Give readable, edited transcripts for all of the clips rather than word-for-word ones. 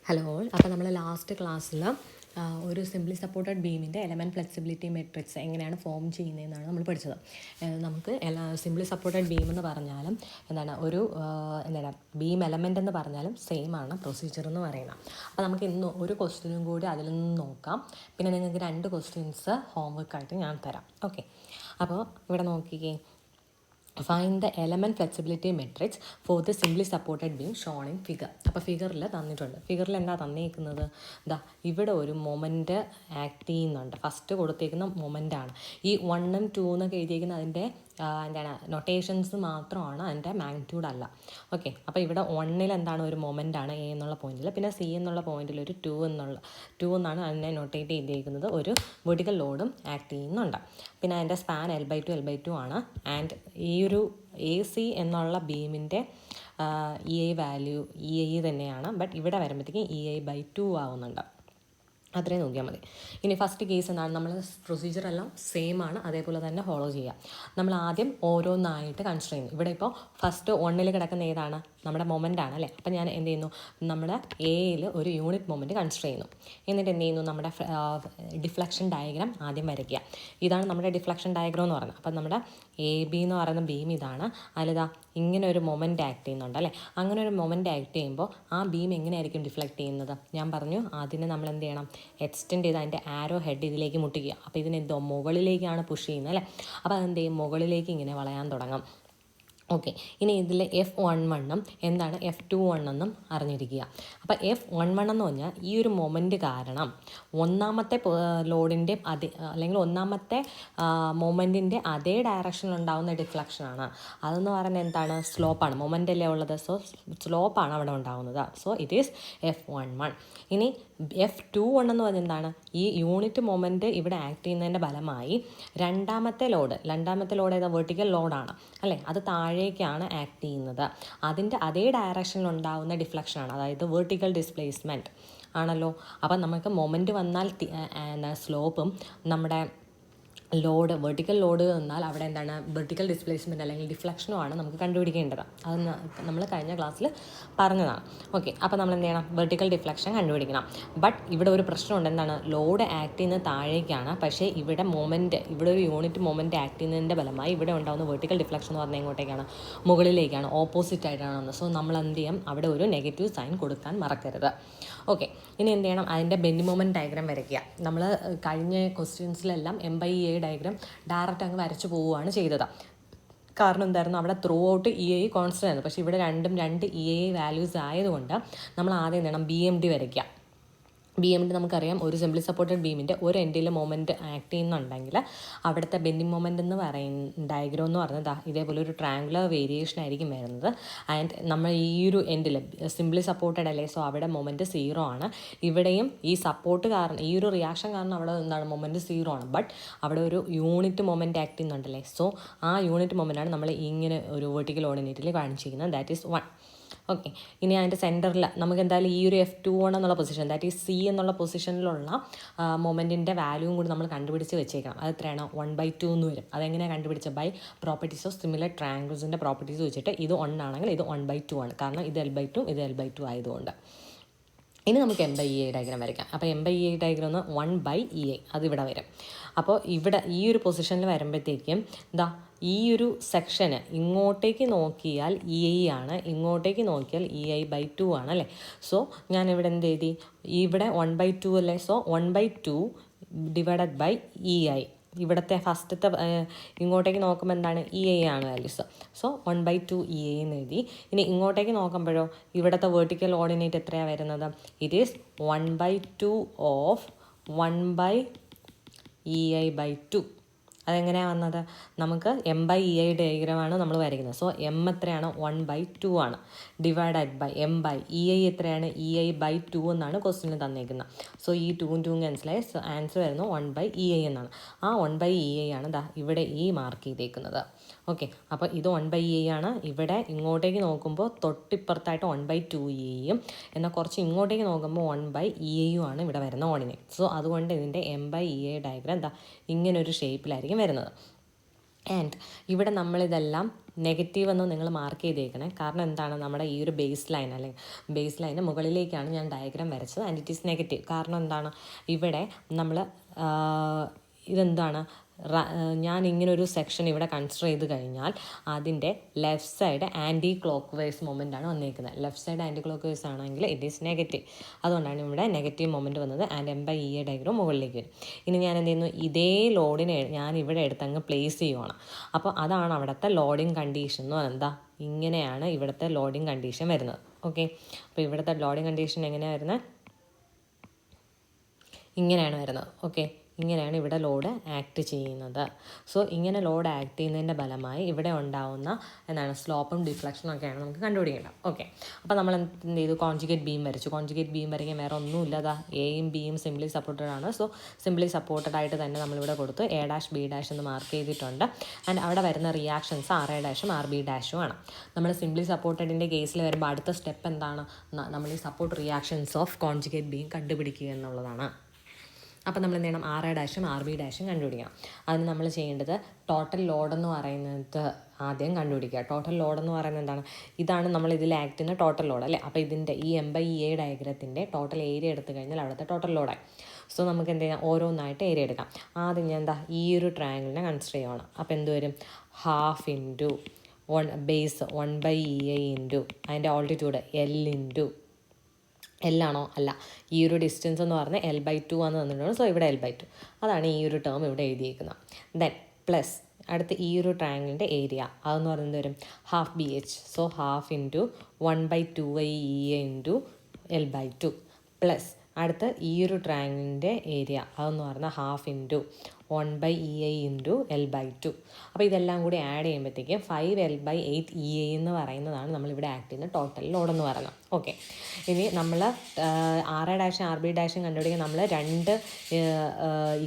Hello. അപ്പോൾ നമ്മൾ last ക്ലാസ്സിൽ ഒരു സിംപ്ലി സപ്പോർട്ടഡ് ബീമിൻ്റെ എലമെൻറ്റ് ഫ്ലെക്സിബിലിറ്റി മെട്രിക്സ് എങ്ങനെയാണ് ഫോം ചെയ്യുന്നതെന്നാണ് നമ്മൾ പഠിച്ചത്. നമുക്ക് സിംപ്ലി സപ്പോർട്ടഡ് ബീം എന്ന് പറഞ്ഞാലും ബീം എലമെൻ്റ് എന്ന് പറഞ്ഞാലും സെയിം ആണ് പ്രൊസീജിയർ എന്ന് പറയുന്നത്. അപ്പോൾ നമുക്ക് ഇന്ന് ഒരു ക്വസ്റ്റ്യനും കൂടി അതിൽ നിന്ന് നോക്കാം. പിന്നെ നിങ്ങൾക്ക് 2 ക്വസ്റ്റ്യൻസ് ഹോംവർക്കായിട്ട് ഞാൻ തരാം. ഓക്കെ, അപ്പോൾ ഇവിടെ നോക്കിക്കേ. Find the element flexibility matrix for the simply supported beam shown in figure. അപ്പോൾ ഫിഗറിൽ തന്നിട്ടുണ്ട്. ഫിഗറിൽ എന്താ തന്നിരിക്കുന്നത്? ഇവിടെ ഒരു മൊമെൻറ്റ് ആക്ട് ചെയ്യുന്നുണ്ട്. ഫസ്റ്റ് കൊടുത്തേക്കുന്ന മൊമെൻ്റാണ്. ഈ 1ഉം 2 എന്നൊക്കെ എഴുതിയിരിക്കുന്ന അതിൻ്റെ നൊട്ടേഷൻസ് മാത്രമാണ്, അതിൻ്റെ മാഗ്നിറ്റ്യൂഡ് അല്ല. ഓക്കെ, അപ്പോൾ ഇവിടെ 1ൽ എന്താണ് ഒരു മൊമെൻ്റാണ് എ എന്നുള്ള പോയിന്റിൽ, പിന്നെ സി എന്നുള്ള പോയിന്റിൽ ഒരു 2 എന്നാണ് അതിനെ നൊട്ടേറ്റ് ചെയ്തിരിക്കുന്നത്. ഒരു വെർട്ടിക്കൽ ലോഡും ആക്ട് ചെയ്യുന്നുണ്ട്. പിന്നെ അതിൻ്റെ സ്പാൻ L/2 ആണ്. ആൻഡ് ഈ ഒരു AC എന്നുള്ള ബീമിൻ്റെ EI വാല്യൂ EI തന്നെയാണ്. ബട്ട് ഇവിടെ വരുമ്പോഴത്തേക്കും EI/2 ആവുന്നുണ്ട്. അത്രയും നോക്കിയാൽ മതി. ഇനി ഫസ്റ്റ് കേസ് എന്താണ്? നമ്മൾ പ്രൊസീജിയർ എല്ലാം സെയിം ആണ്, അതേപോലെ തന്നെ ഫോളോ ചെയ്യുക. നമ്മൾ ആദ്യം ഓരോന്നായിട്ട് കൺസിഡർ ചെയ്യുന്നു. ഇവിടെ ഇപ്പോൾ ഫസ്റ്റ് 1ൽ കിടക്കുന്ന ഏതാണ്? നമ്മുടെ മൊമെൻ്റ് ആണ് അല്ലേ. അപ്പം ഞാൻ എന്ത് ചെയ്യുന്നു? നമ്മുടെ എയിൽ ഒരു യൂണിറ്റ് മൊമെൻറ്റ് കൺസിഡർ ചെയ്യുന്നു. എന്നിട്ട് എന്ത് ചെയ്യുന്നു? നമ്മുടെ ഡിഫ്ലക്ഷൻ ഡയഗ്രാം ആദ്യം വരയ്ക്കുക. ഇതാണ് നമ്മുടെ ഡിഫ്ലക്ഷൻ ഡയഗ്രാം എന്ന് പറയുന്നത്. അപ്പം നമ്മുടെ AB എന്ന് പറയുന്ന ബീം ഇതാണ്. അതിലിതാ ഇങ്ങനെ ഒരു മൊമെൻറ്റ് ആക്ട് ചെയ്യുന്നുണ്ട് അല്ലേ. അങ്ങനെ ഒരു മൊമെൻറ്റ് ആക്ട് ചെയ്യുമ്പോൾ ആ ബീം എങ്ങനെയായിരിക്കും ഡിഫ്ലക്റ്റ് ചെയ്യുന്നത്? ഞാൻ പറഞ്ഞു, അതിനെ നമ്മൾ എന്ത് ചെയ്യണം? എക്സ്റ്റെൻഡ് ചെയ്ത് അതിൻ്റെ ആരോ ഹെഡ് ഇതിലേക്ക് മുട്ടിക്കുക. അപ്പോൾ ഇതിനെന്തോ മുകളിലേക്കാണ് പുഷ് ചെയ്യുന്നത് അല്ലേ. അപ്പോൾ അതെന്ത് ചെയ്യും? മുകളിലേക്ക് ഇങ്ങനെ വളയാൻ തുടങ്ങും. ഓക്കെ, ഇനി ഇതിൽ F11 എന്താണ് F21 എന്നും അറിഞ്ഞിരിക്കുക. അപ്പോൾ F11 എന്ന് പറഞ്ഞാൽ ഈ ഒരു മൊമെൻറ്റ് കാരണം ഒന്നാമത്തെ ലോഡിൻ്റെ അല്ലെങ്കിൽ ഒന്നാമത്തെ മൊമെൻറ്റിൻ്റെ അതേ ഡയറക്ഷനിലുണ്ടാകുന്ന ഡിഫ്ലക്ഷനാണ്. അതെന്ന് പറയുന്നത് എന്താണ്? സ്ലോപ്പാണ്. മൊമെൻ്റ് അല്ലേ ഉള്ളത്, സോ സ്ലോപ്പാണ് അവിടെ ഉണ്ടാകുന്നത്. So it is F11. ഇനി F21 എന്ന് പറഞ്ഞാൽ എന്താണ്? ഈ യൂണിറ്റ് മൊമെൻറ്റ് ഇവിടെ ആക്ട് ചെയ്യുന്നതിൻ്റെ ഫലമായി രണ്ടാമത്തെ ലോഡ് ഏതാ? വെർട്ടിക്കൽ ലോഡാണ് അല്ലേ. അത് താഴേക്കാണ് ആക്ട് ചെയ്യുന്നത്. അതിൻ്റെ അതേ ഡയറക്ഷനിൽ ഉണ്ടാകുന്ന ഡിഫ്ലക്ഷനാണ്, അതായത് വെർട്ടിക്കൽ ഡിസ്പ്ലേസ്മെൻറ്റ് ആണല്ലോ. അപ്പം നമുക്ക് മൊമെൻറ്റ് വന്നാൽ സ്ലോപ്പും നമ്മുടെ ലോഡ് വെർട്ടിക്കൽ ലോഡ് എന്നാൽ അവിടെ എന്താണ്? വെർട്ടിക്കൽ ഡിസ്പ്ലേസ്മെൻറ്റ് അല്ലെങ്കിൽ ഡിഫ്ലക്ഷനുമാണ് നമുക്ക് കണ്ടുപിടിക്കേണ്ടത്. അത് നമ്മൾ കഴിഞ്ഞ ക്ലാസ്സിൽ പറഞ്ഞതാണ്. ഓക്കെ, അപ്പോൾ നമ്മൾ എന്ത് ചെയ്യണം? വെർട്ടിക്കൽ ഡിഫ്ലക്ഷൻ കണ്ടുപിടിക്കണം. ബട്ട് ഇവിടെ ഒരു പ്രശ്നമുണ്ട്. എന്താണ്? ലോഡ് ആക്ട് ചെയ്യുന്നത് താഴേക്കാണ്, പക്ഷേ ഇവിടെ ഒരു യൂണിറ്റ് മൊമെൻറ്റ് ആക്ട് ചെയ്യുന്നതിൻ്റെ ഫലമായി ഇവിടെ ഉണ്ടാകുന്ന വെർട്ടിക്കൽ ഡിഫ്ലക്ഷൻ എന്ന് പറഞ്ഞാൽ എങ്ങോട്ടേക്കാണ്? മുകളിലേക്കാണ്, ഓപ്പോസിറ്റ് ആയിട്ടാണ് വന്നത്. സോ നമ്മൾ എന്ത് ചെയ്യും? അവിടെ ഒരു നെഗറ്റീവ് സൈൻ കൊടുക്കാൻ മറക്കരുത്. ഓക്കെ, ഇനി എന്ത് ചെയ്യണം? അതിൻ്റെ ബെൻഡ് മൊമെൻറ്റ് ഡയഗ്രാം വരയ്ക്കുക. നമ്മൾ കഴിഞ്ഞ ക്വസ്റ്റ്യൻസിലെല്ലാം M/A ഡയഗ്രാം ഡയറക്റ്റ് അങ്ങ് വരച്ചു പോവുകയാണ് ചെയ്തത്. കാരണം എന്തായിരുന്നു? അവിടെ ത്രൂ ഔട്ട് EI കോൺസ്റ്റൻ്റ് ആയിരുന്നു. പക്ഷേ ഇവിടെ രണ്ട് EI വാല്യൂസ് ആയതുകൊണ്ട് നമ്മൾ ആദ്യം എന്ത് ചെയ്യണം? BMD വരയ്ക്കുക. BMD നമുക്കറിയാം, ഒരു സിംപ്ലി സപ്പോർട്ടഡ് ബീമിൻ്റെ ഒരു എൻഡിൽ മൊമെൻറ്റ് ആക്ട് ചെയ്യുന്നുണ്ടെങ്കിൽ അവിടുത്തെ ബെൻഡിങ് മൊമെൻ്റ് എന്ന് പറയുന്ന ഡയഗ്രാം എന്ന് പറയുന്നത് ഇതേപോലെ ഒരു ട്രയാങ്കുലർ വേരിയേഷൻ ആയിരിക്കും വരുന്നത്. ആൻഡ് നമ്മൾ ഈ ഒരു എൻഡിൽ സിംപ്ലി സപ്പോർട്ടഡ് അല്ലേ, സോ അവിടെ മൊമെൻറ്റ് 0 ആണ്. ഇവിടെയും ഈ സപ്പോർട്ട് കാരണം, ഈ ഒരു റിയാക്ഷൻ കാരണം അവിടെ എന്താണ്? മൊമെൻറ്റ് 0 ആണ്. ബട്ട് അവിടെ ഒരു യൂണിറ്റ് മൊമെൻറ്റ് ആക്ട് ചെയ്യുന്നുണ്ടല്ലേ. സോ ആ യൂണിറ്റ് മൊമെൻ്റാണ് നമ്മൾ ഇങ്ങനെ ഒരു വെർട്ടിക്കൽ ഓർഡിനേറ്റിൽ കാണിച്ചിരിക്കുന്നത്. That is 1. ഓക്കെ, ഇനി അതിൻ്റെ സെൻറ്ററിൽ നമുക്ക് എന്തായാലും ഈ ഒരു F21 എന്നുള്ള പൊസിഷൻ, ദാറ്റ് ഈസ് C എന്നുള്ള പൊസിഷനിലുള്ള മൊമെൻറ്റിൻ്റെ വാല്യൂവും കൂടി നമ്മൾ കണ്ടുപിടിച്ച് വെച്ചേക്കണം. അത് എത്രയാണ്? 1/2 എന്ന് വരും. അതെങ്ങനെയാണ് കണ്ടുപിടിച്ചത്? ബൈ പ്രോപ്പർട്ടീസ് ഓഫ് സിമിലർ ട്രയാങ്കിൾസിൻ്റെ പ്രോപ്പർട്ടീസ് വെച്ചിട്ട് ഇത് 1 ആണെങ്കിൽ ഇത് 1/2 ആണ്. കാരണം ഇത് L/2 ഇത് L/2 ആയതുകൊണ്ട്. ഇനി നമുക്ക് M/EI ഡയഗ്രാം വരയ്ക്കാം. അപ്പോൾ M/EI ഡയഗ്രാം എന്ന് 1/EI അതിവിടെ വരും. അപ്പോൾ ഇവിടെ ഈ ഒരു പൊസിഷനിൽ വരുമ്പോഴത്തേക്കും ഈ ഒരു സെക്ഷന് ഇങ്ങോട്ടേക്ക് നോക്കിയാൽ EI ആണ്, ഇങ്ങോട്ടേക്ക് നോക്കിയാൽ EI/2 ആണ് അല്ലേ. സോ ഞാനിവിടെ എന്ത് എഴുതി? ഇവിടെ 1/2 അല്ലേ. So 1/2 divided by EI. ഇവിടുത്തെ ഫസ്റ്റത്തെ ഇങ്ങോട്ടേക്ക് നോക്കുമ്പോൾ എന്താണ്? EI ആണ് വാല്യൂസ്. സോ 1/2 EI എന്ന് എഴുതി. ഇനി ഇങ്ങോട്ടേക്ക് നോക്കുമ്പോഴോ ഇവിടുത്തെ വെർട്ടിക്കൽ ഓർഡിനേറ്റ് എത്രയാണ് വരുന്നത്? It is 1/2 of 1/EI/2. അതെങ്ങനെയാണ് വന്നത്? നമുക്ക് M/EI ഡയഗ്രാമാണ് നമ്മൾ വരയ്ക്കുന്നത്. സോ M എത്രയാണ്? 1/2 ആണ്. ഡിവൈഡഡ് ബൈ M/EI എത്രയാണ്? EI/2 എന്നാണ് ക്വസ്റ്റ്യനിൽ തന്നേക്കുന്നത്. സോ ഈ 2 ക്യാൻസലായി. സോ ആൻസർ വരുന്നത് 1/EI എന്നാണ്. ആ 1/EI ആണ് ഇവിടെ ഈ മാർക്ക് ചെയ്തേക്കുന്നത്. ഓക്കെ, അപ്പോൾ ഇത് 1/EI ആണ്. ഇവിടെ ഇങ്ങോട്ടേക്ക് നോക്കുമ്പോൾ തൊട്ടിപ്പുറത്തായിട്ട് 1/2 EIയും എന്നാൽ കുറച്ച് ഇങ്ങോട്ടേക്ക് നോക്കുമ്പോൾ 1/EIയും ആണ് ഇവിടെ വരുന്ന ഓർഡിനേറ്റ്. സോ അതുകൊണ്ട് ഇതിൻ്റെ M/EI ഡയഗ്രാം ഇങ്ങനൊരു ഷേപ്പിലായിരിക്കും വരുന്നത്. ആൻഡ് ഇവിടെ നമ്മളിതെല്ലാം നെഗറ്റീവ് എന്ന് നിങ്ങൾ മാർക്ക് ചെയ്തേക്കണേ. കാരണം എന്താണ്, നമ്മുടെ ഈ ഒരു ബേസ് ലൈൻ അല്ലെങ്കിൽ ബേസ് ലൈന് മുകളിലേക്കാണ് ഞാൻ ഡയഗ്രാം വരച്ചത് ആൻഡ് ഇറ്റ് ഈസ് നെഗറ്റീവ്. കാരണം എന്താണ്, ഇവിടെ നമ്മൾ ഇതെന്താണ്, ഞാൻ ഇങ്ങനൊരു സെക്ഷൻ ഇവിടെ കൺസിഡർ ചെയ്ത് കഴിഞ്ഞാൽ അതിൻ്റെ left side anticlockwise moment ആണ് വന്നേക്കുന്നത്. Left side anticlockwise ആണെങ്കിൽ ഇറ്റ് ഈസ് നെഗറ്റീവ്. അതുകൊണ്ടാണ് ഇവിടെ നെഗറ്റീവ് മൊമെൻറ്റ് വന്നത് ആൻഡ് M/E ഡയഗ്രം മുകളിലേക്ക് വരും. ഇനി ഞാൻ എന്ത് ചെയ്യുന്നു, ഇതേ ലോഡിനെ ഞാൻ ഇവിടെ എടുത്തങ്ങ് പ്ലേസ് ചെയ്യുവാണ്. അപ്പോൾ അതാണ് അവിടുത്തെ ലോഡിങ് കണ്ടീഷൻ എന്ന് പറയുന്നത്. എന്താ, ഇങ്ങനെയാണ് ഇവിടുത്തെ ലോഡിങ് കണ്ടീഷൻ വരുന്നത്. ഓക്കെ, അപ്പോൾ ഇവിടുത്തെ ലോഡിങ് കണ്ടീഷൻ എങ്ങനെയാണ് വരുന്നത്, ഇങ്ങനെയാണ് വരുന്നത്. ഓക്കെ, ഇങ്ങനെയാണ് ഇവിടെ ലോഡ് ആക്ട് ചെയ്യുന്നത്. സോ ഇങ്ങനെ ലോഡ് ആക്ട് ചെയ്യുന്നതിൻ്റെ ഫലമായി ഇവിടെ ഉണ്ടാവുന്ന എന്താണ് സ്ലോപ്പും ഡിഫ്ലക്ഷനും ഒക്കെയാണ് നമുക്ക് കണ്ടുപിടിക്കേണ്ടത്. ഓക്കെ, അപ്പോൾ നമ്മൾ എന്ത് ചെയ്തു, കോൺജുഗേറ്റ് ബീം വരച്ചു. കോൺജുഗേറ്റ് ബീം വരയ്ക്കാൻ വേറെ ഒന്നുമില്ല, അതാ എയും ബിയും സിംപ്ലി സപ്പോർട്ടഡ് ആണ്. സോ സിംപ്ലി സപ്പോർട്ടഡ് ആയിട്ട് തന്നെ നമ്മളിവിടെ കൊടുത്തു A', B' എന്ന് മാർക്ക് ചെയ്തിട്ടുണ്ട്. ആൻഡ് അവിടെ വരുന്ന റിയാക്ഷൻസ് RA', RB' ആണ്. നമ്മൾ സിംപ്ലി സപ്പോർട്ടഡിൻ്റെ കേസിൽ വരുമ്പോൾ അടുത്ത സ്റ്റെപ്പ് എന്താണ്, നമ്മൾ ഈ support reactions of conjugate beam കണ്ടുപിടിക്കുക എന്നുള്ളതാണ്. അപ്പോൾ നമ്മൾ എന്ത് ചെയ്യണം, RA', RB' കണ്ടുപിടിക്കണം. അതിന് നമ്മൾ ചെയ്യേണ്ടത് ടോട്ടൽ ലോഡെന്ന് പറയുന്നത് ആദ്യം കണ്ടുപിടിക്കുക. ടോട്ടൽ ലോഡെന്ന് പറയുന്നത് എന്താണ്, ഇതാണ് നമ്മൾ ഇതിൽ ആക്ട് ചെയ്യുന്ന ടോട്ടൽ ലോഡ് അല്ലേ. അപ്പോൾ ഇതിൻ്റെ ഈ M/E ഡയഗ്രത്തിൻ്റെ ടോട്ടൽ ഏരിയ എടുത്തു കഴിഞ്ഞാൽ അവിടുത്തെ ടോട്ടൽ ലോഡായി. സോ നമുക്ക് എന്ത് ചെയ്യാം, ഓരോന്നായിട്ട് ഏരിയ എടുക്കാം. ആദ്യം ഞാൻ എന്താ ഈ ഒരു ട്രയാങ്കിളിനെ കൺസിഡർ ചെയ്യുവാണ്. അപ്പോൾ എന്ത് വരും, ½ ഇൻറ്റു ബേസ് 1/EA ഇൻറ്റു അതിൻ്റെ ഓൾട്ടിറ്റ്യൂഡ് L ഇൻറ്റു എല്ലാണോ, അല്ല, ഈ ഒരു ഡിസ്റ്റൻസ് എന്ന് പറഞ്ഞാൽ L/2 ആണ് തന്നിട്ടുണ്ട്. സോ ഇവിടെ L/2 അതാണ് ഈ ഒരു ടേം ഇവിടെ എഴുതിയിരിക്കുന്നത്. ദെൻ പ്ലസ് അടുത്ത് ഈ ഒരു ട്രയാങ്കിളിൻ്റെ ഏരിയ അതെന്ന് പറയുന്നത് വരും ½ so ½ into 1/2EA into L/2 plus അടുത്ത് ഈ ഒരു ട്രയാങ്കിളിൻ്റെ ഏരിയ അതെന്ന് പറഞ്ഞാൽ ½ ഇൻറ്റു 1/EA ഇൻറ്റു L/2. അപ്പോൾ ഇതെല്ലാം കൂടി ആഡ് ചെയ്യുമ്പോഴത്തേക്കും 5L/8EA എന്ന് പറയുന്നതാണ് നമ്മളിവിടെ ആക്ട് ചെയ്യുന്ന ടോട്ടൽ ലോഡെന്ന് പറയുന്നത്. ഓക്കെ, ഇനി നമ്മൾ RA', RB' കണ്ടുപിടിക്കാൻ നമ്മൾ രണ്ട്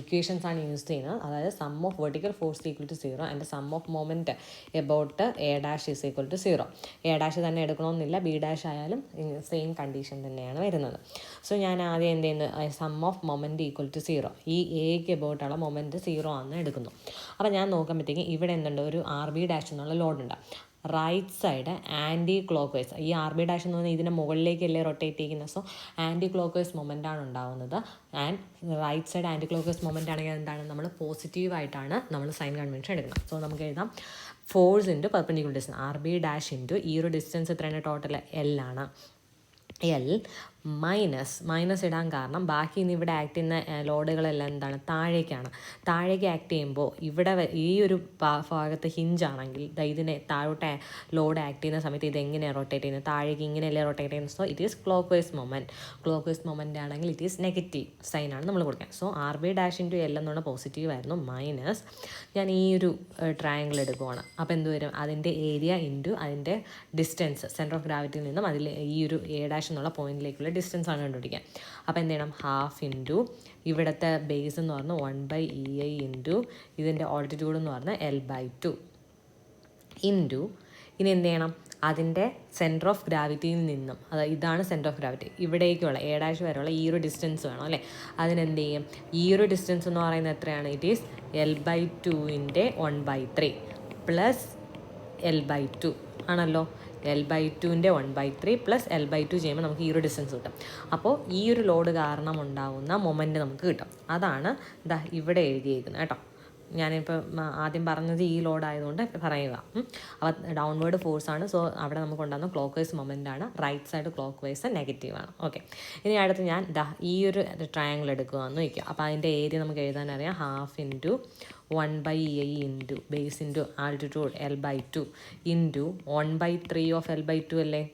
ഇക്വേഷൻസ് ആണ് യൂസ് ചെയ്യുന്നത്. അതായത് sum of vertical force equal to 0 and sum of moment about A' is equal to 0. A' തന്നെ എടുക്കണമെന്നില്ല, B' ആയാലും സെയിം കണ്ടീഷൻ തന്നെയാണ് വരുന്നത്. സോ ഞാൻ ആദ്യം എന്ത് ചെയ്യുന്നു, sum of moment equal to 0, ഈ എക്ക് എബൌട്ടുള്ള മൊമെൻറ്റ് 0 ആണെന്ന് എടുക്കുന്നു. അപ്പോൾ ഞാൻ നോക്കുമ്പോഴത്തേക്കും ഇവിടെ എന്തുണ്ട്, ഒരു RB' എന്നുള്ള ലോഡുണ്ട്. Right side anticlockwise, ഈ RB' എന്ന് പറഞ്ഞാൽ ഇതിൻ്റെ മുകളിലേക്കല്ലേ റൊട്ടേറ്റ് ചെയ്യുന്നത്. So anticlockwise moment ആണ് ഉണ്ടാകുന്നത്. And right side anticlockwise moment ആണെങ്കിൽ എന്താണ്, നമ്മൾ പോസിറ്റീവായിട്ടാണ് നമ്മൾ സൈൻ കൺവെൻഷൻ എടുക്കുന്നത്. സോ നമുക്ക് എഴുതാം force into perpendicular distance RB' into ഈ ഒരു ഡിസ്റ്റൻസ് എത്രയാണ്, ടോട്ടൽ L ആണ്. L മൈനസ് ഇടാൻ കാരണം ബാക്കി ഇന്ന് ഇവിടെ ആക്ട് ചെയ്യുന്ന ലോഡുകളെല്ലാം എന്താണ്, താഴേക്ക് ആക്ട് ചെയ്യുമ്പോൾ ഇവിടെ ഈ ഒരു ഭാഗത്ത് ഹിഞ്ചാണെങ്കിൽ ഇതിനെ താഴോട്ട് ലോഡ് ആക്ട് ചെയ്യുന്ന സമയത്ത് ഇതെങ്ങനെയാണ് റൊട്ടേറ്റ് ചെയ്യുന്നത്, താഴേക്ക് ഇങ്ങനെയല്ലേ റൊട്ടേറ്റ് ചെയ്യുന്നത്. So it is clock vice moment ആണെങ്കിൽ ഇറ്റ് ഈസ് നെഗറ്റീവ് സൈനാണ് നമ്മൾ കൊടുക്കുക. സോ RB' ഇൻറ്റു L എന്ന് പറഞ്ഞാൽ പോസിറ്റീവ് ആയിരുന്നു. മൈനസ് ഞാൻ ഈ ഒരു ട്രയാങ്കിൾ എടുക്കുവാണ്. അപ്പോൾ എന്ത് വരും, അതിൻ്റെ ഏരിയ ഇൻറ്റു അതിൻ്റെ ഡിസ്റ്റൻസ് സെൻറ്റർ ഓഫ് ഗ്രാവിറ്റിയിൽ നിന്നും അതിൽ ഈ ഒരു A' എന്നുള്ള പോയിന്റിലേക്കുള്ള ഡിസ്റ്റൻസ് ആണ് കണ്ടുപിടിക്കുക. അപ്പോൾ എന്ത് ചെയ്യണം, ½ ഇൻറ്റു ഇവിടുത്തെ ബേസ് എന്ന് പറഞ്ഞാൽ 1/EA ഇൻറ്റു ഇതിൻ്റെ ഓൾട്ടിറ്റ്യൂഡ് എന്ന് പറഞ്ഞാൽ L/2 ഇൻറ്റു ഇനി എന്ത് ചെയ്യണം, അതിൻ്റെ സെൻറ്റർ ഓഫ് ഗ്രാവിറ്റിയിൽ നിന്നും, അതായത് ഇതാണ് സെൻറ്റർ ഓഫ് ഗ്രാവിറ്റി, ഇവിടേക്കുള്ള A' വരെയുള്ള ഈ ഒരു ഡിസ്റ്റൻസ് വേണം അല്ലേ. അതിനെന്ത് ചെയ്യും, ഈ ഒരു ഡിസ്റ്റൻസ് എന്ന് പറയുന്നത് എത്രയാണ്, ഇറ്റ് ഈസ് L/2ൻ്റെ 1/3 പ്ലസ് L/2 ആണല്ലോ. L/2ൻ്റെ 1/3 പ്ലസ് L/2 ചെയ്യുമ്പോൾ നമുക്ക് ഈ ഒരു ഡിസ്റ്റൻസ് കിട്ടും. അപ്പോൾ ഈ ഒരു ലോഡ് കാരണം ഉണ്ടാകുന്ന മൊമെൻറ്റ് നമുക്ക് കിട്ടും. അതാണ് ഇതാ ഇവിടെ എഴുതിയിരിക്കുന്നത് കേട്ടോ. ഞാനിപ്പോൾ ആദ്യം പറഞ്ഞത് ഈ ലോഡ് ആയതുകൊണ്ട് പറയുക. അപ്പോൾ ഡൗൺവേർഡ് ഫോഴ്സാണ്. സോ അവിടെ നമുക്ക് ഉണ്ടാകുന്ന ക്ലോക്ക് വൈസ് മൊമെൻ്റ് ആണ്. റൈറ്റ് സൈഡ് ക്ലോക്ക് വൈസ് നെഗറ്റീവാണ്. ഓക്കെ, ഇനി അടുത്ത് ഞാൻ ഈ ഒരു ട്രയാങ്കിൾ എടുക്കുകയെന്ന് വയ്ക്കുക. അപ്പോൾ അതിൻ്റെ ഏരിയ നമുക്ക് എഴുതാനറിയാം, ½ into 1/EA into base into altitude L/2 into 1/3 of L/2 അല്ലേ.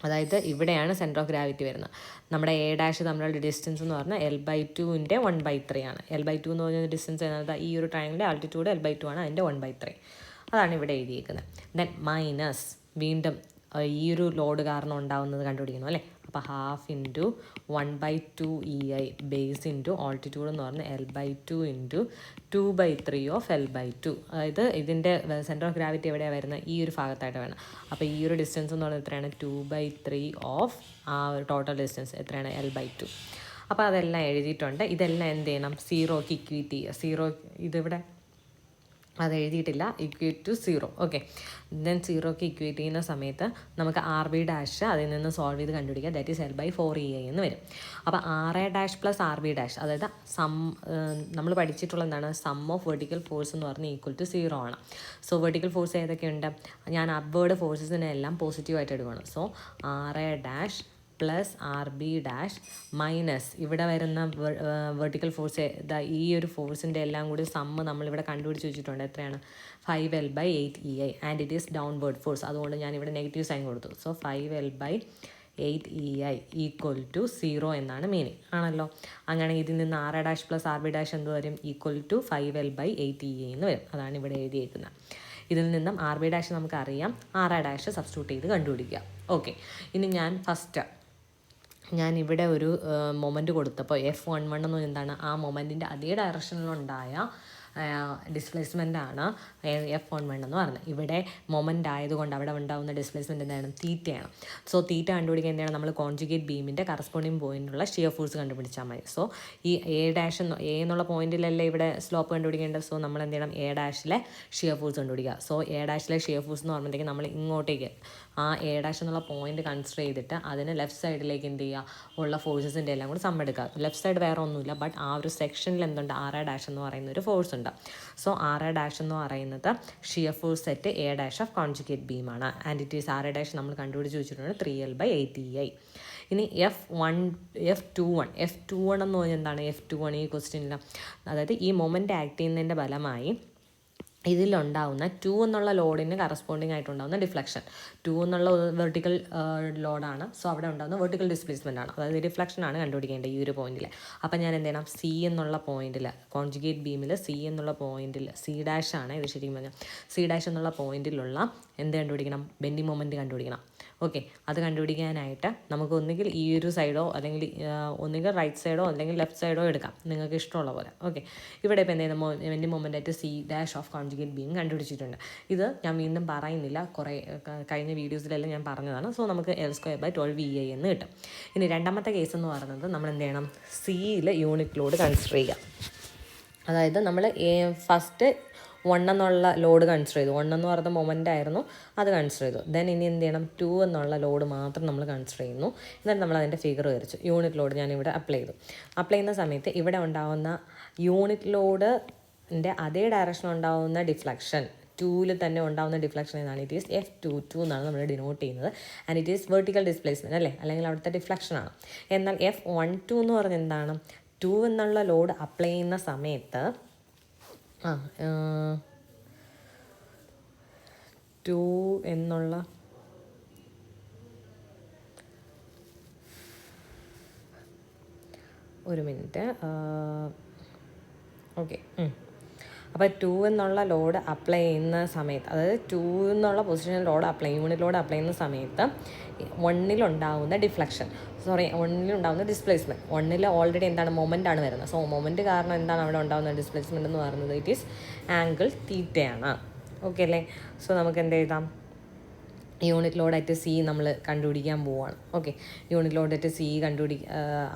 അതായത് ഇവിടെയാണ് സെൻറ്റർ ഓഫ് ഗ്രാവിറ്റി വരുന്നത്. നമ്മുടെ A' തമ്മിലുള്ള ഡിസ്റ്റൻസ് എന്ന് പറഞ്ഞാൽ L/2ൻ്റെ 1/3 ആണ്. L/2 എന്ന് പറഞ്ഞ ഡിസ്റ്റൻസ് എന്നത് ഈ ഒരു ട്രയാങ്കിളിൻ്റെ ആൾട്ടിറ്റ്യൂഡ് L/2 ആണ്, അതിൻ്റെ 1/3 അതാണ് ഇവിടെ എഴുതിയിരിക്കുന്നത്. ദെൻ മൈനസ് വീണ്ടും ഈ ഒരു ലോഡ് കാരണം ഉണ്ടാകുന്നത് കണ്ടുപിടിക്കണം അല്ലേ. അപ്പോൾ ½ into 1/2EI base into altitude എന്ന് പറഞ്ഞാൽ L/2 ഇൻറ്റു 2/3 ഓഫ് L/2. അതായത് ഇതിൻ്റെ സെൻറ്റർ ഓഫ് ഗ്രാവിറ്റി എവിടെയാണ് വരുന്നത്, ഈ ഒരു ഭാഗത്തായിട്ട് വേണം. അപ്പോൾ ഈ ഒരു ഡിസ്റ്റൻസ് എന്ന് പറയുന്നത് എത്രയാണ്, 2/3 ഓഫ് ആ ഒരു ടോട്ടൽ ഡിസ്റ്റൻസ് എത്രയാണ്, L/2. അപ്പോൾ അതെല്ലാം എഴുതിയിട്ടുണ്ട്. ഇതെല്ലാം എന്ത് ചെയ്യണം, സീറോക്ക് ഇക്വേറ്റ് ചെയ്യുക. ഇതിവിടെ അത് എഴുതിയിട്ടില്ല. Equate to 0. ഓക്കെ, ദെൻ 0ക്ക് ഇക്വേറ്റ് ചെയ്യുന്ന സമയത്ത് നമുക്ക് ആർ ബി ഡാഷ് അതിൽ നിന്ന് സോൾവ് ചെയ്ത് കണ്ടുപിടിക്കുക. ദാറ്റ് ഈസ് L/4EI എന്ന് വരും. അപ്പോൾ RA' പ്ലസ് RB', അതായത് നമ്മൾ പഠിച്ചിട്ടുള്ള എന്താണ്, സം ഓഫ് വെർട്ടിക്കൽ ഫോഴ്സ് എന്ന് പറഞ്ഞാൽ ഈക്വൽ ടു 0 ആണ്. സോ വെർട്ടിക്കൽ ഫോഴ്സ് ഏതൊക്കെയുണ്ട്, ഞാൻ അപ്വേർഡ് ഫോഴ്സസിനെ എല്ലാം പോസിറ്റീവായിട്ട് എടുക്കണം. So RA' plus RB' minus ഇവിടെ വരുന്ന വെർട്ടിക്കൽ ഫോഴ്സ്, ഈ ഒരു ഫോഴ്സിൻ്റെ എല്ലാം കൂടി സമ്മ് നമ്മളിവിടെ കണ്ടുപിടിച്ച് വെച്ചിട്ടുണ്ട്. എത്രയാണ്, 5L/8EI and it is downward force. അതുകൊണ്ട് ഞാനിവിടെ നെഗറ്റീവ് സൈൻ കൊടുത്തു. സോ 5L/8EI ഈക്വൽ ടു 0 എന്നാണ് മീനിങ് ആണല്ലോ. അങ്ങനെ ഇതിൽ നിന്ന് RA' പ്ലസ് RB' എന്ത് വരും, ഈക്വൽ ടു 5L/8EI എന്ന് വരും. അതാണ് ഇവിടെ എഴുതിയേക്കുന്നത്. ഇതിൽ നിന്നും RB' നമുക്കറിയാം, RA' സബ്സ്റ്റിറ്റ്യൂട്ട് ചെയ്ത് കണ്ടുപിടിക്കുക. ഓക്കെ, ഇനി ഞാൻ ഇവിടെ ഒരു മൊമെൻറ്റ് കൊടുത്തപ്പോൾ F11 എന്ന് എന്താണ്, ആ മൊമെൻറ്റിൻ്റെ അതേ ഡയറക്ഷനിലുണ്ടായ ഡിസ്പ്ലേസ്മെൻ്റാണ് F11 എന്ന് പറയുന്നത്. ഇവിടെ മൊമെൻ്റ് ആയതുകൊണ്ട് അവിടെ ഉണ്ടാകുന്ന ഡിസ്പ്ലേസ്മെൻറ്റ് എന്താണ്, തീറ്റയാണ്. സോ തീറ്റ കണ്ടുപിടിക്കാൻ എന്താണ്, നമ്മൾ കോൺജുഗേറ്റ് ബീമിൻ്റെ കറസ്പോണ്ടിങ് പോയിന്റിലുള്ള ഷിയർ ഫോഴ്സ് കണ്ടുപിടിച്ചാൽ മതി. സോ ഈ A' എന്നുള്ള പോയിന്റിലല്ലേ ഇവിടെ സ്ലോപ്പ് കണ്ടുപിടിക്കേണ്ടത്. സോ നമ്മൾ എന്ത് ചെയ്യണം, A' ഷിയർ ഫോഴ്സ് കണ്ടുപിടിക്കുക. സോ A' ഷിയർ ഫോഴ്സ് എന്ന് പറയുമ്പോഴത്തേക്ക് നമ്മൾ ഇങ്ങോട്ടേക്ക് ആ A' എന്നുള്ള പോയിന്റ് കൺസിഡർ ചെയ്തിട്ട് അതിന് ലെഫ്റ്റ് സൈഡിലേക്ക് എന്ത് ചെയ്യുക, ഉള്ള ഫോഴ്സസിൻ്റെ എല്ലാം കൂടി സമ്മെടുക്കുക. ലെഫ്റ്റ് സൈഡ് വേറെ ഒന്നുമില്ല, ബട്ട് ആ ഒരു സെക്ഷനിൽ എന്തുണ്ട്, RA' എന്ന് പറയുന്ന ഒരു ഫോഴ്സ് ഉണ്ട്. സോ RA' എന്ന് പറയുന്നത് shear force set A' of conjugate ബീമാണ്. ആൻഡ് ഇറ്റ് ഈസ് RA' നമ്മൾ കണ്ടുപിടിച്ച് വെച്ചിട്ടുണ്ട് 3L/8EI. ഇനി F21 എന്ന് പറഞ്ഞാൽ എന്താണ്, F21 ഈ ക്വസ്റ്റ്യനിൽ, അതായത് ഈ മൊമെൻ്റ് ആക്ട് ചെയ്യുന്നതിൻ്റെ ഫലമായി ഇതിലുണ്ടാവുന്ന 2 എന്നുള്ള ലോഡിന് കറസ്പോണ്ടിങ് ആയിട്ടുണ്ടാകുന്ന ഡിഫ്ലക്ഷൻ. 2 എന്നുള്ള വെർട്ടിക്കൽ ലോഡാണ്. സോ അവിടെ ഉണ്ടാകുന്ന വെർട്ടിക്കൽ ഡിസ്പ്ലേസ്മെൻ്റ് ആണ്, അതായത് ഡിഫ്ലക്ഷനാണ് കണ്ടുപിടിക്കേണ്ടത് ഈ ഒരു പോയിന്റിൽ. അപ്പം ഞാൻ എന്ത് ചെയ്യണം, C എന്നുള്ള പോയിന്റിൽ, കോൺജുഗേറ്റ് ബീമിൽ C എന്നുള്ള പോയിന്റിൽ, C' ആണ് ഇത് ശരിക്കും പറഞ്ഞാൽ, C' എന്നുള്ള പോയിന്റിലുള്ള എന്ത് കണ്ടുപിടിക്കണം, ബെൻഡിങ് മൊമെൻറ്റ് കണ്ടുപിടിക്കണം. ഓക്കെ, അത് കണ്ടുപിടിക്കാനായിട്ട് നമുക്ക് ഒന്നുകിൽ ഈ ഒരു സൈഡോ അല്ലെങ്കിൽ ഒന്നുകിൽ റൈറ്റ് സൈഡോ അല്ലെങ്കിൽ ലെഫ്റ്റ് സൈഡോ എടുക്കാം, നിങ്ങൾക്ക് ഇഷ്ടമുള്ള പോലെ. ഓക്കെ, ഇവിടെ ഇപ്പോൾ എന്ത് ചെയ്യുന്ന ബെൻഡിങ് മൊമെൻ്റായിട്ട് C' ഓഫ് കോൺജുഗേറ്റ് ബീം കണ്ടുപിടിച്ചിട്ടുണ്ട്. ഇത് ഞാൻ വീണ്ടും പറയുന്നില്ല, കുറേ കഴിഞ്ഞ വീഡിയോസിലെല്ലാം ഞാൻ പറഞ്ഞതാണ്. സോ നമുക്ക് L²/12EI എന്ന് കിട്ടും. ഇനി രണ്ടാമത്തെ കേസ് എന്ന് പറയുന്നത് നമ്മൾ എന്ത് ചെയ്യണം, സിയിൽ യൂണിറ്റ് ലോഡ് കൺസിഡർ ചെയ്യുക. അതായത് നമ്മൾ ഫസ്റ്റ് 1 എന്നുള്ള ലോഡ് കൺസിഡർ ചെയ്തു. 1 എന്ന് പറയുന്ന മൊമെൻ്റ് ആയിരുന്നു, അത് കൺസിഡർ ചെയ്തു. ദെൻ ഇനി എന്ത് ചെയ്യണം, 2 എന്നുള്ള ലോഡ് മാത്രം നമ്മൾ കൺസിഡർ ചെയ്യുന്നു. എന്നിട്ട് നമ്മൾ അതിൻ്റെ ഫിഗർ വരച്ചു. യൂണിറ്റ് ലോഡ് ഞാനിവിടെ അപ്ലൈ ചെയ്തു. അപ്ലൈ ചെയ്യുന്ന സമയത്ത് ഇവിടെ ഉണ്ടാകുന്ന യൂണിറ്റ് ലോഡിൻ്റെ അതേ ഡയറക്ഷനിൽ ഉണ്ടാകുന്ന ഡിഫ്ലക്ഷൻ, 2ൽ തന്നെ ഉണ്ടാകുന്ന ഡിഫ്ലക്ഷൻ എന്നാണ്, ഇറ്റ് ഈസ് F22 എന്നാണ് നമ്മൾ ഡിനോട്ട് ചെയ്യുന്നത്. And it is vertical displacement അല്ലേ, അല്ലെങ്കിൽ അവിടുത്തെ ഡിഫ്ലക്ഷനാണ്. എന്നാൽ F12 എന്ന് പറഞ്ഞാൽ എന്താണ്, 2 എന്നുള്ള ലോഡ് അപ്ലൈ ചെയ്യുന്ന സമയത്ത് 2 എന്നുള്ള ഒരു മിനിറ്റ്, ഓക്കെ. അപ്പോൾ 2 എന്നുള്ള ലോഡ് അപ്ലൈ ചെയ്യുന്ന സമയത്ത്, അതായത് 2 എന്നുള്ള പൊസിഷനിൽ യൂണിറ്റ് ലോഡ് അപ്ലൈ ചെയ്യുന്ന സമയത്ത് 1-ലുണ്ടാവുന്ന ഡിസ്പ്ലേസ്മെൻറ്റ്, 1-ൽ ഓൾറെഡി എന്താണ്, മൊമെൻ്റ് ആണ് വരുന്നത്. സോ മൊമെൻറ്റ് കാരണം എന്താണ് അവിടെ ഉണ്ടാകുന്ന ഡിസ്പ്ലേസ്മെൻറ്റ് എന്ന് പറയുന്നത്, ഇറ്റ് ഈസ് ആംഗിൾ തീറ്റയാണ്. ഓക്കെ അല്ലേ. സോ നമുക്ക് എന്ത് എഴുതാം, യൂണിറ്റ് ലോഡായിട്ട് C നമ്മൾ കണ്ടുപിടിക്കാൻ പോവുകയാണ്. ഓക്കെ, യൂണിറ്റ് ലോഡായിട്ട് C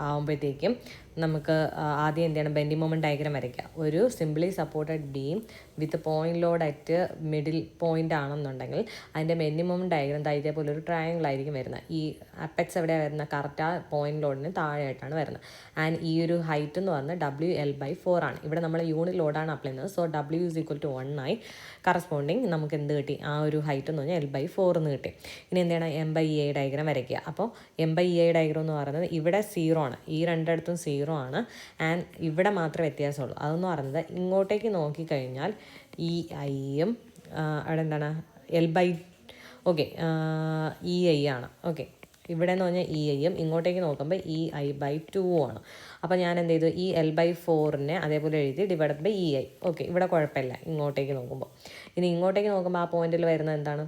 ആകുമ്പോഴത്തേക്കും നമുക്ക് ആദ്യം എന്ത് ചെയ്യണം, ബെൻഡിങ് മൊമെൻറ്റ് ഡയഗ്രാം വരയ്ക്കുക. ഒരു simply supported beam with point load at middle point ആണെന്നുണ്ടെങ്കിൽ അതിൻ്റെ ബെൻഡിങ് മൊമെൻറ്റ് ഡയഗ്രാം ഇതേപോലെ ഒരു ട്രയാങ്കിൾ ആയിരിക്കും വരുന്നത്. ഈ അപ്പെക്സ് എവിടെയാണ് വരുന്നത്, കറക്റ്റ് ആ പോയിന്റ് ലോഡിന് താഴെയായിട്ടാണ് വരുന്നത്. ആൻഡ് ഈ ഒരു ഹൈറ്റ് എന്ന് പറഞ്ഞാൽ WL/4 ആണ്. ഇവിടെ നമ്മൾ യൂണിറ്റ് ലോഡാണ് അപ്ലൈ ചെയ്യുന്നത്. സോ W = 1 ആയി കറസ്പോണ്ടിങ് നമുക്ക് എന്ത് കിട്ടി, ആ ഒരു ഹൈറ്റ് എന്ന് പറഞ്ഞാൽ L/4 എന്ന് കിട്ടി. ഇനി എന്ത് ചെയ്യണം, M/EI ഡയഗ്രാം വരയ്ക്കുക. അപ്പോൾ M/EI ഡയഗ്രാം എന്ന് പറയുന്നത് ഇവിടെ 0 ആണ്, ഈ രണ്ടിടത്തും 0 ആണ്. ആൻഡ് ഇവിടെ മാത്രമേ വ്യത്യാസമുള്ളൂ. അതെന്ന് പറയുന്നത് ഇങ്ങോട്ടേക്ക് നോക്കിക്കഴിഞ്ഞാൽ EI-യും അവിടെ എന്താണ് EI ആണ്. ഓക്കെ, ഇവിടെ എന്ന് പറഞ്ഞാൽ EI-യും ഇങ്ങോട്ടേക്ക് നോക്കുമ്പോൾ EI/2 ആണ്. അപ്പോൾ ഞാൻ എന്ത് ചെയ്തു, ഈ L/4-നെ അതേപോലെ എഴുതി /EI. ഓക്കെ, ഇവിടെ കുഴപ്പമില്ല ഇങ്ങോട്ടേക്ക് നോക്കുമ്പോൾ. ഇനി ഇങ്ങോട്ടേക്ക് നോക്കുമ്പോൾ ആ പോയിന്റിൽ വരുന്നത് എന്താണ്,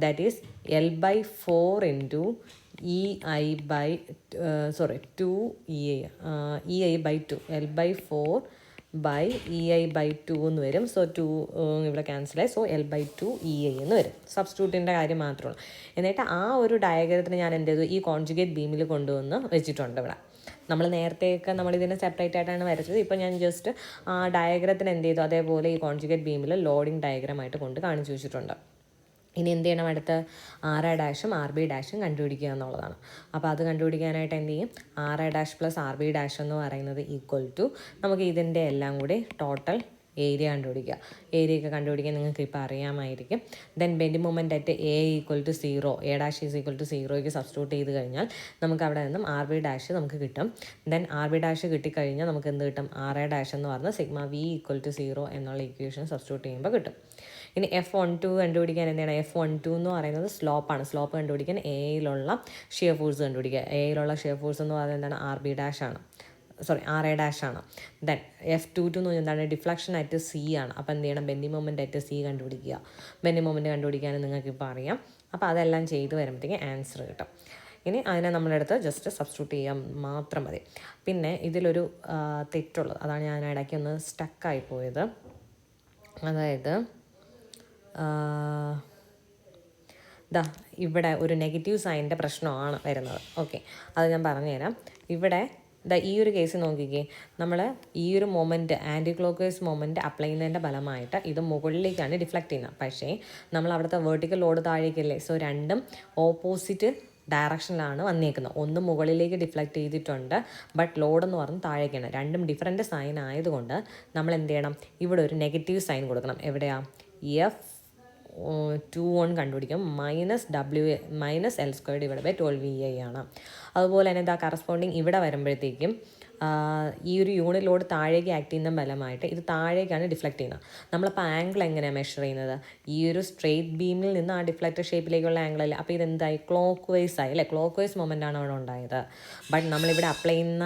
that is L/4 into EI/2 L/4 by E I by 2 എന്ന് വരും. സോ 2 ഇവിടെ ക്യാൻസലായി. സോ L/2 EI എന്ന് വരും. സബ്സ്റ്റിറ്റ്യൂട്ടിൻ്റെ കാര്യം മാത്രമേ ഉള്ളൂ. എന്നിട്ട് ആ ഒരു ഡയഗ്രത്തിന് ഞാൻ എന്ത് ചെയ്തു, ഈ കോൺജുഗേറ്റ് ബീമിൽ കൊണ്ടുവന്ന് വെച്ചിട്ടുണ്ട് ഇവിടെ. നമ്മൾ നേരത്തെയൊക്കെ നമ്മളിതിനെ സെപ്പറേറ്റ് ആയിട്ടാണ് വരച്ചത്. ഇപ്പോൾ ഞാൻ ജസ്റ്റ് ആ ഡയഗ്രത്തിന് എന്ത് ചെയ്തു, അതേപോലെ ഈ കോൺജുഗേറ്റ് ബീമിൽ ലോഡിങ് ഡയഗ്രമായിട്ട് കൊണ്ട് കാണിച്ചു വെച്ചിട്ടുണ്ട്. ഇനി എന്ത് ചെയ്യണം, അടുത്ത് RA' RB' കണ്ടുപിടിക്കുക എന്നുള്ളതാണ്. അപ്പോൾ അത് കണ്ടുപിടിക്കാനായിട്ട് എന്ത് ചെയ്യും, RA' + RB' എന്ന് പറയുന്നത് ഈക്വൽ ടു നമുക്ക് ഇതിൻ്റെ എല്ലാം കൂടി ടോട്ടൽ ഏരിയ കണ്ടുപിടിക്കുക. ഏരിയയൊക്കെ കണ്ടുപിടിക്കാൻ നിങ്ങൾക്ക് ഇപ്പോൾ അറിയാമായിരിക്കും. Then bending moment at A = 0, A' = 0യ്ക്ക് സബ്സ്റ്റിറ്റ്യൂട്ട് ചെയ്ത് കഴിഞ്ഞാൽ നമുക്ക് അവിടെ നിന്നും RB' നമുക്ക് കിട്ടും. ദെൻ RB' കിട്ടിക്കഴിഞ്ഞാൽ നമുക്ക് എന്ത് കിട്ടും, RA' എന്ന് പറഞ്ഞാൽ σV = 0 എന്നുള്ള ഇക്വേഷൻ സബ്സ്റ്റിറ്റ്യൂട്ട് ചെയ്യുമ്പോൾ കിട്ടും. ഇനി F12 കണ്ടുപിടിക്കാൻ എന്താണ്, F12 എന്ന് പറയുന്നത് സ്ലോപ്പാണ്. സ്ലോപ്പ് കണ്ടുപിടിക്കാൻ എയിലുള്ള ഷിയർ ഫോഴ്സ് കണ്ടുപിടിക്കുക. എയിലുള്ള ഷിയർ ഫോഴ്സ് എന്ന് പറയുന്നത് എന്താണ്, RA' ആണ്. ദെൻ F22 എന്ന് പറഞ്ഞാൽ എന്താണ്, ഡിഫ്ലക്ഷൻ അറ്റ് C ആണ്. അപ്പോൾ എന്ത് ചെയ്യണം, ബെൻഡിങ് മൊമെൻ്റ് അറ്റ് C കണ്ടുപിടിക്കുക. ബെൻഡിങ് മൊമെൻ്റ് കണ്ടുപിടിക്കാൻ നിങ്ങൾക്ക് ഇപ്പോൾ അറിയാം. അപ്പോൾ അതെല്ലാം ചെയ്ത് വരുമ്പോഴത്തേക്ക് ആൻസർ കിട്ടും. ഇനി അതിനെ നമ്മളെടുത്ത് ജസ്റ്റ് സബ്സ്റ്റിറ്റ്യൂട്ട് ചെയ്യാൻ മാത്രം മതി. പിന്നെ ഇതിലൊരു തെറ്റുള്ളത്, അതാണ് ഞാൻ ഇടയ്ക്ക് ഒന്ന് സ്റ്റക്കായി പോയത്. അതായത് ഇവിടെ ഒരു നെഗറ്റീവ് സൈനിൻ്റെ പ്രശ്നമാണ് വരുന്നത്. ഓക്കെ, അത് ഞാൻ പറഞ്ഞുതരാം. ഇവിടെ ഈ ഒരു കേസ് നോക്കിക്കേ, നമ്മൾ ഈ ഒരു moment anticlockwise moment apply ചെയ്യുന്നതിൻ്റെ ഫലമായിട്ട് ഇത് മുകളിലേക്കാണ് ഡിഫ്ലക്റ്റ് ചെയ്യുന്നത്. പക്ഷേ നമ്മൾ അവിടുത്തെ വെർട്ടിക്കൽ ലോഡ് താഴേക്കല്ലേ. സോ രണ്ടും ഓപ്പോസിറ്റ് ഡയറക്ഷനിലാണ് വന്നേക്കുന്നത്. ഒന്ന് മുകളിലേക്ക് ഡിഫ്ലക്റ്റ് ചെയ്തിട്ടുണ്ട്, ബട്ട് ലോഡ് എന്ന് പറഞ്ഞ് താഴേക്കാണ്. രണ്ടും ഡിഫറൻറ്റ് സൈൻ ആയതുകൊണ്ട് നമ്മൾ എന്ത് ചെയ്യണം, ഇവിടെ ഒരു നെഗറ്റീവ് സൈൻ കൊടുക്കണം. എവിടെയാണ്, F21 കണ്ടുപിടിക്കും. -L²/12VI ആണ്. അതുപോലെ തന്നെ കറസ്പോണ്ടിങ് ഇവിടെ വരുമ്പോഴത്തേക്കും ഈ ഒരു യൂണിറ്റ് ലോഡ് താഴേക്ക് ആക്ട് ചെയ്യുന്ന ഫലമായിട്ട് ഇത് താഴേക്കാണ് ഡിഫ്ലക്റ്റ് ചെയ്യുന്നത്. നമ്മളപ്പോൾ ആംഗിൾ എങ്ങനെയാണ് മെഷർ ചെയ്യുന്നത്, ഈ ഒരു സ്ട്രെയിറ്റ് ബീമിൽ നിന്ന് ആ ഡിഫ്ലക്റ്റഡ് ഷേപ്പിലേക്കുള്ള ആംഗിൾ അല്ലേ. അപ്പോൾ ഇതെന്തായി, ക്ലോക്ക് വൈസ് ആയി അല്ലേ. ക്ലോക്ക് വൈസ് മൊമെൻ്റ് ആണ് അവിടെ ഉണ്ടായത്. ബട്ട് നമ്മളിവിടെ അപ്ലൈ ചെയ്യുന്ന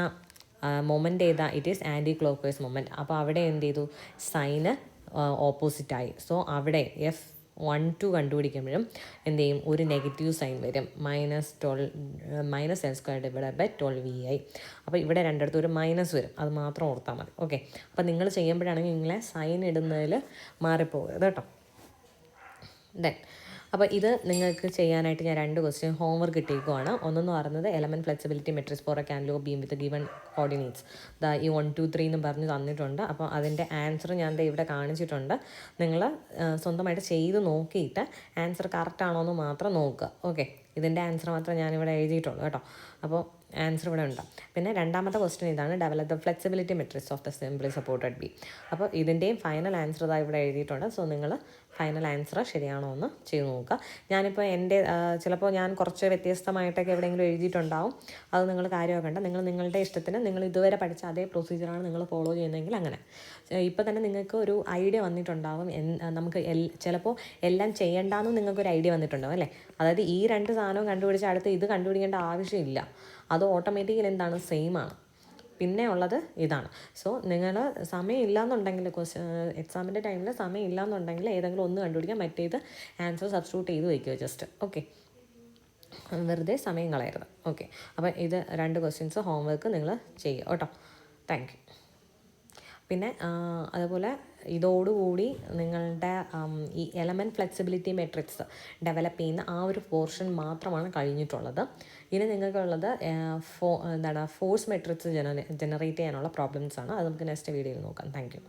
മൊമെൻ്റ് ഏതാ, it is anticlockwise moment. അപ്പോൾ അവിടെ എന്ത് ചെയ്തു, സൈന് ഓപ്പോസിറ്റായി. സോ അവിടെ F12 കണ്ടുപിടിക്കുമ്പോഴും എന്ത് ചെയ്യും, ഒരു നെഗറ്റീവ് സൈൻ വരും, -L²/12VI. അപ്പോൾ ഇവിടെ രണ്ടിടത്തും ഒരു മൈനസ് വരും, അത് മാത്രം ഓർത്താൽ മതി. ഓക്കെ, അപ്പോൾ നിങ്ങൾ ചെയ്യുമ്പോഴാണെങ്കിൽ നിങ്ങളെ സൈൻ ഇടുന്നതിൽ മാറിപ്പോകരുത് കേട്ടോ. ദെൻ അപ്പോൾ ഇത് നിങ്ങൾക്ക് ചെയ്യാനായിട്ട് ഞാൻ 2 ക്വസ്റ്റ്യൻ ഹോംവർക്ക് കിട്ടിയേക്കുവാണ്. ഒന്നെന്ന് പറയുന്നത് element flexibility matrix for a cantilever beam with given coordinates. ഈ 1 2 3 എന്ന് പറഞ്ഞ് തന്നിട്ടുണ്ട്. അപ്പോൾ അതിൻ്റെ ആൻസർ ഞാൻ ഇവിടെ കാണിച്ചിട്ടുണ്ട്. നിങ്ങൾ സ്വന്തമായിട്ട് ചെയ്ത് നോക്കിയിട്ട് ആൻസർ കറക്റ്റ് ആണോ എന്ന് മാത്രം നോക്കുക. ഓക്കെ, ഇതിൻ്റെ ആൻസർ മാത്രം ഞാനിവിടെ എഴുതിയിട്ടുള്ളൂ കേട്ടോ. അപ്പോൾ ആൻസർ ഇവിടെ ഉണ്ട്. പിന്നെ രണ്ടാമത്തെ ക്വസ്റ്റ്യൻ ഇതാണ്, develop the flexibility matrix of the simply supported beam. അപ്പോൾ ഇതിൻ്റെയും ഫൈനൽ ആൻസർ ഇതാ ഇവിടെ എഴുതിയിട്ടുണ്ട്. സോ നിങ്ങൾ ഫൈനൽ ആൻസർ ശരിയാണോ എന്ന് ചെയ്ത് നോക്കുക. ഞാനിപ്പോൾ എൻ്റെ ചിലപ്പോൾ ഞാൻ കുറച്ച് വ്യത്യസ്തമായിട്ടൊക്കെ എവിടെയെങ്കിലും എഴുതിയിട്ടുണ്ടാവും. അത് നിങ്ങൾ കാര്യമാക്കണ്ട. നിങ്ങളുടെ ഇഷ്ടത്തിന് നിങ്ങൾ ഇതുവരെ പഠിച്ച അതേ പ്രൊസീജിയറാണ് നിങ്ങൾ ഫോളോ ചെയ്യുന്നതെങ്കിൽ അങ്ങനെ. ഇപ്പോൾ തന്നെ നിങ്ങൾക്ക് ഒരു ഐഡിയ വന്നിട്ടുണ്ടാവും. നമുക്ക് ചിലപ്പോൾ എല്ലാം ചെയ്യേണ്ടെന്ന് നിങ്ങൾക്കൊരു ഐഡിയ വന്നിട്ടുണ്ടാവും അല്ലേ. അതായത് ഈ 2 സാധനവും കണ്ടുപിടിച്ച് അടുത്ത് ഇത് കണ്ടുപിടിക്കേണ്ട ആവശ്യമില്ല. അത് ഓട്ടോമാറ്റിക്കലി എന്താണ്, സെയിം ആണ്. പിന്നെ ഉള്ളത് ഇതാണ്. സോ നിങ്ങൾ സമയം ഇല്ലയെന്നുണ്ടെങ്കിൽ, എക്സാമിൻ്റെ ടൈമിൽ സമയം ഇല്ലയെന്നുണ്ടെങ്കിൽ ഏതെങ്കിലും ഒന്ന് കണ്ടുപിടിക്കാൻ, മറ്റേത് ആൻസർ സബ്സ്റ്റിറ്റ്യൂട്ട് ചെയ്ത് വയ്ക്കുക ജസ്റ്റ്. ഓക്കെ, വെറുതെ സമയം കളയരുത്. ഓക്കെ, അപ്പോൾ ഇത് 2 ക്വസ്റ്റ്യൻസ് ഹോംവർക്ക് നിങ്ങൾ ചെയ്യുക കേട്ടോ. Thank you. പിന്നെ അതുപോലെ ഇതോടുകൂടി നിങ്ങളുടെ ഈ എലമെൻറ്റ് ഫ്ലെക്സിബിലിറ്റി മെട്രിക്സ് ഡെവലപ്പ് ചെയ്യുന്ന ആ ഒരു പോർഷൻ മാത്രമാണ് കഴിഞ്ഞിട്ടുള്ളത്. ഇനി നിങ്ങൾക്കുള്ളത് ഫോഴ്സ് മെട്രിക്സ് ജനറേറ്റ് ചെയ്യാനുള്ള പ്രോബ്ലംസാണ്. അത് നമുക്ക് നെക്സ്റ്റ് വീഡിയോയിൽ നോക്കാം. Thank you.